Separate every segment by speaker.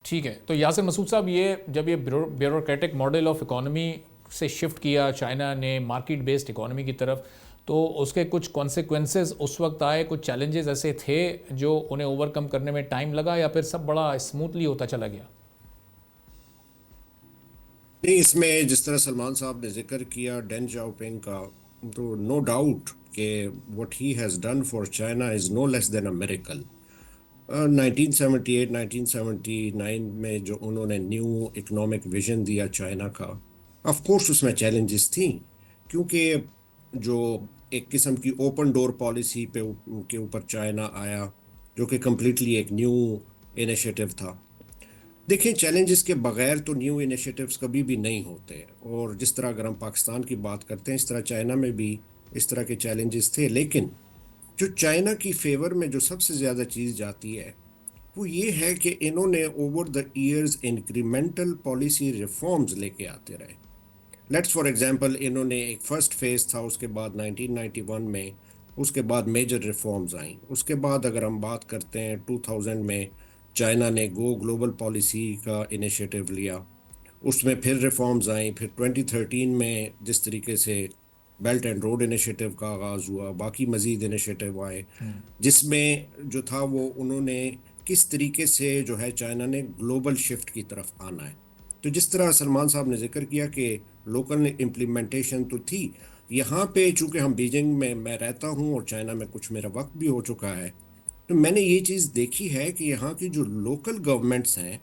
Speaker 1: ٹھیک ہے. تو یاسر مسعود صاحب، یہ جب یہ بیوروکریٹک ماڈل آف اکانومی سے شفٹ کیا چائنا نے مارکیٹ بیسڈ اکانومی کی طرف، تو اس کے کچھ کانسیکوینسز اس وقت آئے، کچھ چیلنجز ایسے تھے جو انہیں اوور کم کرنے میں ٹائم لگا، یا پھر سب بڑا اسموتھلی ہوتا چلا گیا؟
Speaker 2: نہیں، اس میں جس طرح سلمان صاحب نے ذکر کیا ڈین جاؤپنگ کا، تو نو ڈاؤٹ کہ what he has done for China is no less than a miracle. 1978 1979 میں جو انہوں نے نیو اکنامک ویژن دیا چائنا کا، آف کورس اس میں چیلنجز تھیں، کیونکہ جو ایک قسم کی اوپن ڈور پالیسی کے اوپر چائنا آیا، جو کہ کمپلیٹلی ایک نیو انیشیٹو تھا. دیکھیں، چیلنجز کے بغیر تو نیو انیشیٹوز کبھی بھی نہیں ہوتے، اور جس طرح اگر ہم پاکستان کی بات کرتے ہیں، اس طرح چائنا میں بھی اس طرح کے چیلنجز تھے. لیکن جو چائنا کی فیور میں جو سب سے زیادہ چیز جاتی ہے وہ یہ ہے کہ انہوں نے over the years incremental policy reforms لے کے آتے رہے. لیٹس فار ایگزامپل، انہوں نے ایک فرسٹ فیز تھا، اس کے بعد 1991 میں اس کے بعد میجر ریفارمز آئیں. اس کے بعد اگر ہم بات کرتے ہیں 2000 میں چائنا نے گو گلوبل پالیسی کا انیشیٹو لیا، اس میں پھر ریفارمز آئیں. پھر 2013 میں جس طریقے سے بیلٹ اینڈ روڈ انیشیٹو کا آغاز ہوا، باقی مزید انیشیٹو آئے، جس میں جو تھا وہ انہوں نے کس طریقے سے جو ہے چائنا نے گلوبل شفٹ کی طرف آنا ہے. تو جس طرح سلمان صاحب نے ذکر کیا کہ لوکل امپلیمنٹیشن تو تھی یہاں پہ، چونکہ ہم بیجنگ میں رہتا ہوں اور چائنا میں کچھ میرا وقت بھی ہو چکا ہے، تو میں نے یہ چیز دیکھی ہے کہ یہاں کی جو لوکل گورنمنٹس ہیں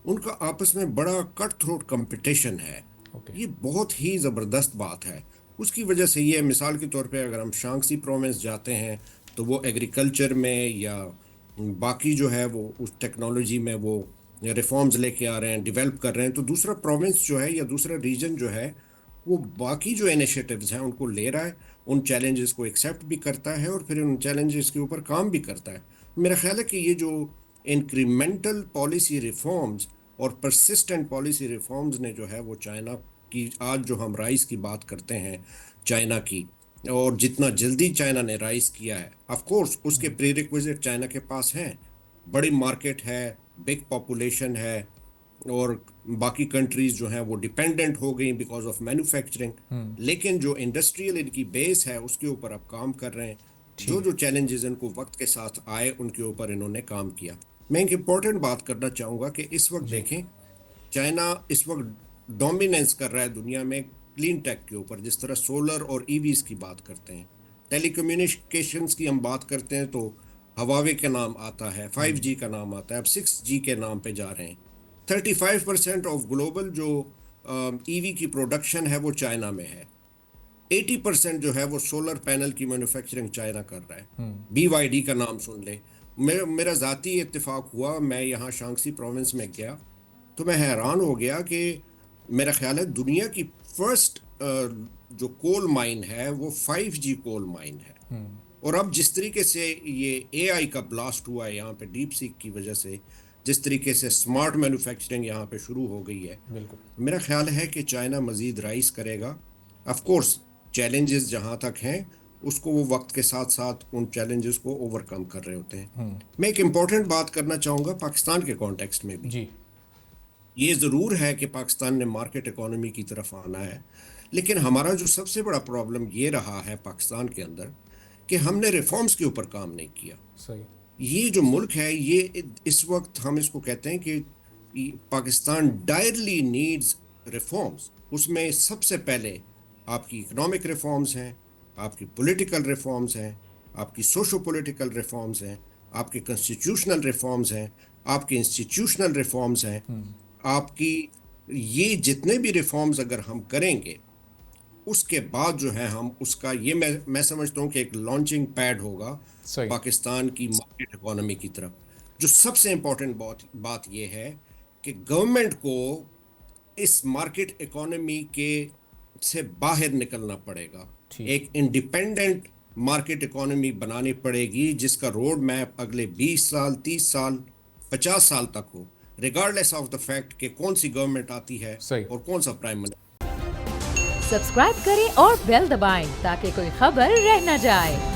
Speaker 2: ان کا آپس میں بڑا کٹ تھروٹ کمپٹیشن ہے. یہ بہت ہی زبردست بات ہے. اس کی وجہ سے یہ مثال کے طور پہ اگر ہم شانگسی پروونس جاتے ہیں تو وہ ایگریکلچر میں یا باقی جو ہے وہ اس ٹیکنالوجی میں وہ ریفارمز لے کے آ رہے ہیں، ڈیولپ کر رہے ہیں. تو دوسرا پروونس جو ہے یا دوسرا ریجن جو ہے وہ باقی جو انیشیٹوز ہیں ان کو لے رہا ہے، ان چیلنجز کو ایکسیپٹ بھی کرتا ہے اور پھر ان چیلنجز کے اوپر کام بھی کرتا ہے. میرا خیال ہے کہ یہ جو انکریمنٹل پالیسی ریفارمز اور پرسسٹنٹ پالیسی ریفارمز نے جو ہے وہ چائنا کی، آج جو ہم رائز کی بات کرتے ہیں چائنا کی، اور جتنا جلدی چائنا نے رائز کیا ہے، آف کورس اس کے پری ریکویزٹ چائنا کے پاس ہیں، بڑی مارکیٹ ہے، بگ پاپولیشن ہے، اور باقی کنٹریز جو ہیں وہ ڈیپینڈنٹ ہو گئی بیکاز آف مینوفیکچرنگ. لیکن جو انڈسٹریل ان کی بیس ہے اس کے اوپر اب کام کر رہے ہیں. جو چیلنجز ان کو وقت کے ساتھ آئے ان کے اوپر انہوں نے کام کیا. میں ایک امپورٹنٹ بات کرنا چاہوں گا کہ اس وقت دیکھیں چائنا اس وقت ڈومیننس کر رہا ہے دنیا میں کلین ٹیک کے اوپر. جس طرح سولر اور ای ویز کی بات کرتے ہیں، ٹیلی کمیونیکیشنز کی ہم بات کرتے ہیں تو ہواوے کا نام آتا ہے، 5G کا نام آتا ہے، اب 6G کے نام پہ جا رہے ہیں. 35% آف گلوبل جو ای وی کی پروڈکشن ہے وہ چائنا میں ہے. 80% جو ہے وہ سولر پینل کی مینوفیکچرنگ چائنا کر رہا ہے. BYD کا نام سن لیں. میرا ذاتی اتفاق ہوا، میں یہاں شانگسی پروونس میں گیا تو میں حیران ہو گیا کہ میرا خیال ہے دنیا کی فرسٹ جو کول مائن ہے وہ 5G کول مائن ہے. اور اب جس طریقے سے یہ AI کا بلاسٹ ہوا ہے یہاں پہ ڈیپ سیک کی وجہ سے، جس طریقے سے سمارٹ مینوفیکچرنگ یہاں پہ شروع ہو گئی ہے، میرا خیال ہے کہ چائنا مزید رائز کرے گا. آف کورس چیلنجز جہاں تک ہیں اس کو وہ وقت کے ساتھ ساتھ ان چیلنجز کو اوور کم کر رہے ہوتے ہیں. میں ایک امپورٹنٹ بات کرنا چاہوں گا پاکستان کے کانٹیکسٹ میں بھی. یہ ضرور ہے کہ پاکستان نے مارکیٹ اکانومی کی طرف آنا ہے، لیکن ہمارا جو سب سے بڑا پرابلم یہ رہا ہے پاکستان کے اندر کہ ہم نے ریفارمز کے اوپر کام نہیں کیا. یہ جو ملک ہے یہ اس وقت ہم اس کو کہتے ہیں کہ پاکستان ڈائرلی نیڈز ریفارمز. اس میں سب سے پہلے آپ کی اکنامک ریفارمز ہیں، آپ کی پولیٹیکل ریفارمز ہیں، آپ کی سوشو پولیٹیکل ریفارمز ہیں، آپ کی کنسٹیٹیوشنل ریفارمز ہیں، آپ کی انسٹیٹیوشنل ریفارمز ہیں. آپ کی یہ جتنے بھی ریفارمز اگر ہم کریں گے اس کے بعد جو ہے ہم اس کا یہ میں سمجھتا ہوں کہ ایک لانچنگ پیڈ ہوگا پاکستان کی مارکیٹ اکانومی کی طرف. جو سب سے امپورٹنٹ بات یہ ہے کہ گورنمنٹ کو اس مارکیٹ اکانومی کے سے باہر نکلنا پڑے گا. ایک انڈیپینڈنٹ مارکیٹ اکانومی بنانی پڑے گی جس کا روڈ میپ اگلے 20 سال 30 سال 50 سال تک ہو، ریگارڈلیس آف دا فیکٹ کہ کون سی گورنمنٹ آتی ہے اور کون سا پرائم منسٹر.
Speaker 3: سبسکرائب کریں اور بیل دبائیں تاکہ کوئی خبر رہ نہ جائے.